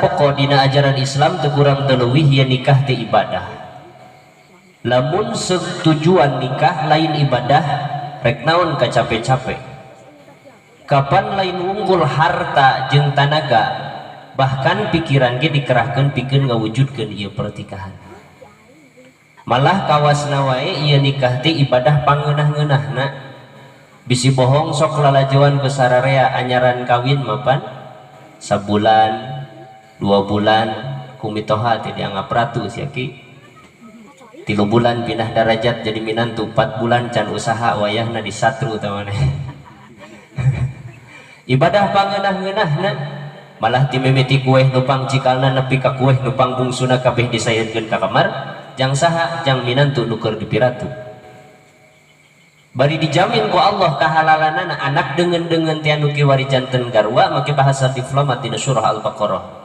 pokok dina ajaran Islam teu kurang teleuwih ya nikah teh ibadah. Lamun setujuan nikah lain ibadah rek naon kacape-cape. Kapan lain unggul harta jeung tanaga, bahkan pikiran ge dikerahkeun pikeun ngawujudkeun ieu pertikahan. Malah kawasna wae ieu nikah teh ibadah pangeunah-ngeunahna. Bisi bohong sok lalajoan ku sararea anyaran kawin mapan sabulan 2 bulan kumitoha teh dianggap ratu siaki 3 bulan pindah darajat jadi minantu 4 bulan can usaha wayahna disatru tamane. Ibadah pangeunah-ngeunahna malah timimiti kueh nupang cikalna nepi ka kueh nupang bungsuna kabeh disayeutkeun ka kamar jang saha jang minantu nu keur dipiratu. Bari dijamin ku Allah kahalalanana anak dengan tianu kiwari janten garwa make bahasa diplomat dina surah Al-Baqarah.